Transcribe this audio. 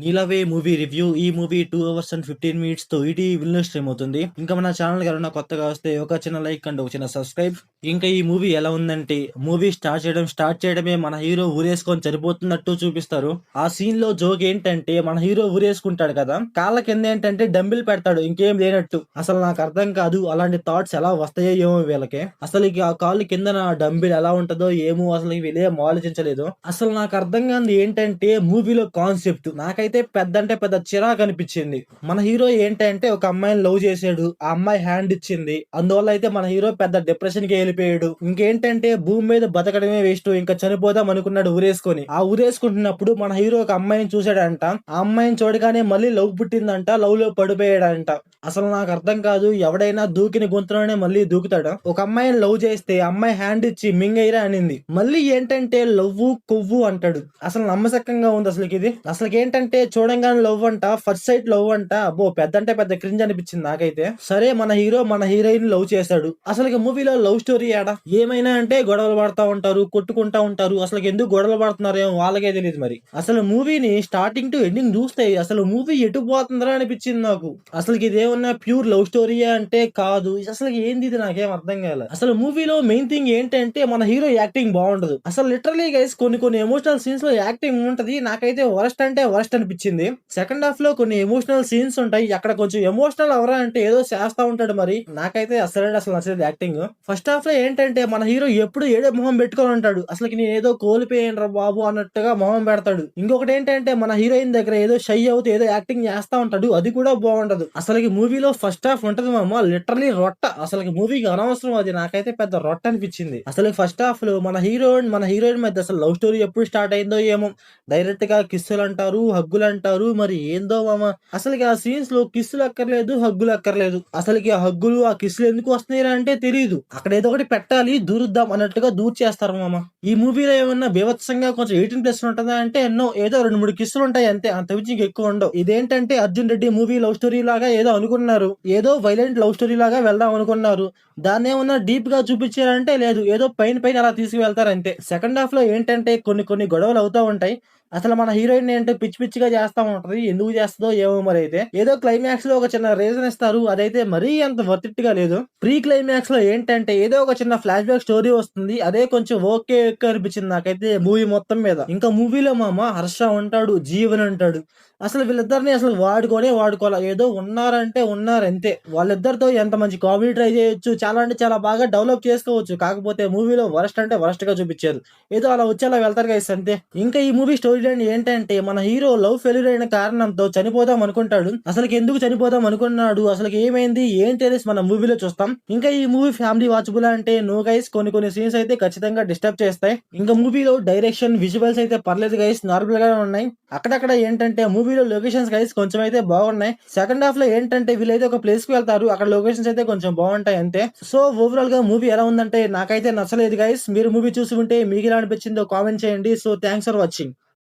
నీలవే movie review. ఈ movie 2 hours and 15 minutes తో ఈటీవీలో స్ట్రీమ్ అవుతుంది. ఇంకా మన ఛానల్ ఎవరైనా కొత్తగా వస్తే ఒక చిన్న లైక్ అండ్ ఒక చిన్న సబ్స్క్రైబ్. ఇంకా ఈ మూవీ ఎలా ఉందంటే, మూవీ స్టార్ట్ చేయడమే మన హీరో ఊరేసుకొని చనిపోతున్నట్టు చూపిస్తారు. ఆ సీన్ లో జోక్ ఏంటంటే, మన హీరో ఊరేసుకుంటాడు కదా, కాళ్ళ కింద ఏంటంటే డంబిల్ పెడతాడు, ఇంకేం లేనట్టు. అసలు నాకు అర్థం కాదు అలాంటి థాట్స్ ఎలా వస్తాయో ఏమో వీళ్ళకి. అసలు ఆ కాళ్ళు కింద నా డంబిల్ ఎలా ఉంటుందో ఏమో, అసలు వీళ్ళేం ఆలోచించలేదు. అసలు నాకు అర్థం కాదు ఏంటంటే మూవీలో కాన్సెప్ట్ నాకైతే పెద్ద చిరాకు అనిపించింది. మన హీరో ఏంటంటే ఒక అమ్మాయిని లవ్ చేసాడు, ఆ అమ్మాయి హ్యాండ్ ఇచ్చింది, అందువల్ల అయితే మన హీరో పెద్ద డిప్రెషన్ కి వెళ్ళిపోయాడు. ఇంకేంటంటే భూమి మీద బతకడమే వేస్ట్, ఇంకా చనిపోదాం అనుకున్నాడు ఊరేసుకొని. ఆ ఊరేసుకుంటున్నప్పుడు మన హీరో ఒక అమ్మాయిని చూసాడంట, ఆ అమ్మాయిని చూడగానే మళ్ళీ లవ్ పుట్టిందంట, లవ్ లో పడిపోయాడంట. అసలు నాకు అర్థం కాదు, ఎవడైనా దూకిన గొంతులోనే మళ్ళీ దూకుతాడా? ఒక అమ్మాయిని లవ్ చేస్తే అమ్మాయి హ్యాండ్ ఇచ్చి మింగైరా అనింది, మళ్ళీ ఏంటంటే లవ్వు కొవ్వు అంటాడు. అసలు నమ్మసక్కంగా ఉంది అసలు ఇది. అసలు ఏంటంటే చూడంగానే లవ్ అంట, ఫస్ట్ సైట్ లవ్ అంట. అబ్బో పెద్ద క్రింజ్ అనిపించింది నాకైతే. సరే మన హీరో మన హీరోయిన్ లవ్ చేశాడు, అసలు మూవీలో లవ్ స్టోరీ ఏడా? ఏమైనా అంటే గొడవలు పడతా ఉంటారు, కొట్టుకుంటా ఉంటారు. అసలు ఎందుకు గొడవలు పడుతున్నారేమో వాళ్ళకే తెలియదు. మరి అసలు మూవీని స్టార్టింగ్ టు ఎండింగ్ చూస్తే అసలు మూవీ ఎటు పోతుందా అనిపించింది నాకు. అసలు ఇదేమన్నా ప్యూర్ లవ్ స్టోరీయా అంటే కాదు. అసలు ఏంది ఇది, నాకేం అర్థం కాలే. అసలు మూవీలో మెయిన్ థింగ్ ఏంటంటే మన హీరో యాక్టింగ్ బాగుండదు. అసలు లిటరలీ గైస్ కొన్ని ఎమోషనల్ సీన్స్ లో యాక్టింగ్ ఉంటది, నాకైతే వరస్ట్ అంటే వరస్ట్ అనిపించింది. సెకండ్ హాఫ్ లో కొన్ని ఎమోషనల్ సీన్స్ ఉంటాయి, అక్కడ కొంచెం ఎమోషనల్ అవరా అంటే ఏదో చేస్తా ఉంటాడు. మరి నాకైతే అసలు నచ్చలేదు యాక్టింగ్. ఫస్ట్ హాఫ్ లో ఏంటంటే మన హీరో ఎప్పుడు ఏదో మొహం పెట్టుకొని ఉంటాడు, అసలు నేను ఏదో కోల్పోయాను రా బాబు అన్నట్టుగా మొహం పెడతాడు. ఇంకొకటి ఏంటంటే మన హీరోయిన్ దగ్గర ఏదో షై అవుతూ ఏదో యాక్టింగ్ చేస్తా ఉంటాడు, అది కూడా బాగుంటది. అసలు మూవీలో ఫస్ట్ హాఫ్ ఉంటది మామ, లిటరలీ రొట్ట. అసలు మూవీకి అనవసరం అది, నాకైతే పెద్ద రొట్ట అనిపించింది. అసలు ఫస్ట్ హాఫ్ లో మన హీరోయిన్ మధ్య అసలు లవ్ స్టోరీ ఎప్పుడు స్టార్ట్ అయిందో ఏమో. డైరెక్ట్ గా కిస్సులు అంటారు, హగ్గులు అంటారు, మరి ఏందో మామ. అసలు ఆ సీన్స్ లో కిస్సులు అక్కర్లేదు, హగ్గులు అక్కర్లేదు. అసలు ఆ హగ్గులు ఆ కిస్సులు ఎందుకు వస్తున్నాయి అంటే తెలియదు. అక్కడ ఏదో ఒకటి పెట్టాలి, దూరుద్దాం అన్నట్టుగా చేస్తారు మామ. ఈ మూవీలో ఏమన్నా బీభత్సంగా కొంచెం 18+ ఉంటుందా అంటే ఎన్నో, ఏదో 2-3 కిస్సులు ఉంటాయి అంతే, అంత మించి ఎక్కువ ఉండవు. ఇదేంటంటే Arjun Reddy movie love story లాగా ఏదో అనుకున్నారు, ఏదో వైలెంట్ లవ్ స్టోరీ లాగా వెళ్దాం అనుకున్నారు. దాన్ని ఏమన్నా డీప్ గా చూపించారంటే లేదు, ఏదో పైన అలా తీసుకువెళ్తారు అంతే. సెకండ్ హాఫ్ లో ఏంటంటే కొన్ని గొడవలు అవుతా ఉంటాయి. అసలు మన హీరోయిన్ ఏంటో పిచ్చిగా చేస్తా ఉంటది, ఎందుకు చేస్తుందో ఏమో. మరి అయితే ఏదో క్లైమాక్స్ లో ఒక చిన్న రీజన్ ఇస్తారు, అదైతే మరీ అంత వర్త్ గా లేదు. ప్రీ క్లైమాక్స్ లో ఏంటంటే ఏదో ఒక చిన్న ఫ్లాష్ బ్యాక్ స్టోరీ వస్తుంది, అదే కొంచెం ఓకే అనిపించింది నాకైతే మూవీ మొత్తం మీద. ఇంకా మూవీలో మామ హర్ష ఉంటాడు, జీవన్ అంటాడు. అసలు వీళ్ళిద్దరిని అసలు వాడుకోవాలి, ఏదో ఉన్నారంటే ఉన్నారంతే. వాళ్ళిద్దరితో ఎంత మంచి కామెడీ ట్రై చేయొచ్చు, చాలా అంటే చాలా బాగా డెవలప్ చేసుకోవచ్చు. కాకపోతే మూవీలో వరస్ట్ అంటే వరస్ట్ గా చూపించారు, ఏదో అలా వచ్చేలా వెళ్తారు గైస్ అంతే. ఇంకా ఈ మూవీ స్టోరీ లైన్ ఏంటంటే మన హీరో లవ్ ఫెయిల్యూర్ అయిన కారణంతో చనిపోదాం అనుకుంటాడు. అసలు ఎందుకు చనిపోదాం అనుకున్నాడు, అసలు ఏమైంది ఏంటి అనేసి మన మూవీలో చూస్తాం. ఇంకా ఈ మూవీ ఫ్యామిలీ వాచబుల్ అంటే నో గైస్, కొన్ని సీన్స్ అయితే ఖచ్చితంగా డిస్టర్బ్ చేస్తాయి. ఇంకా మూవీలో డైరెక్షన్ విజువల్స్ అయితే పర్లేదు గైస్, నార్మల్ గానే ఉన్నాయి. అక్కడక్కడ ఏంటంటే మూవీలో లొకేషన్స్ గైస్ కొంచెం అయితే బాగున్నాయి. సెకండ్ హాఫ్ లో ఏంటంటే వీళ్ళైతే ఒక ప్లేస్ కి వెళ్తారు, అక్కడ లొకేషన్స్ అయితే కొంచెం బాగుంటాయి అంతే. సో ఓవరాల్ గా మూవీ ఎలా ఉందంటే నాకైతే నచ్చలేదు గైస్. మీరు మూవీ చూసి ఉంటే మీకు ఎలా అనిపించిందో కామెంట్ చేయండి. So thanks for watching.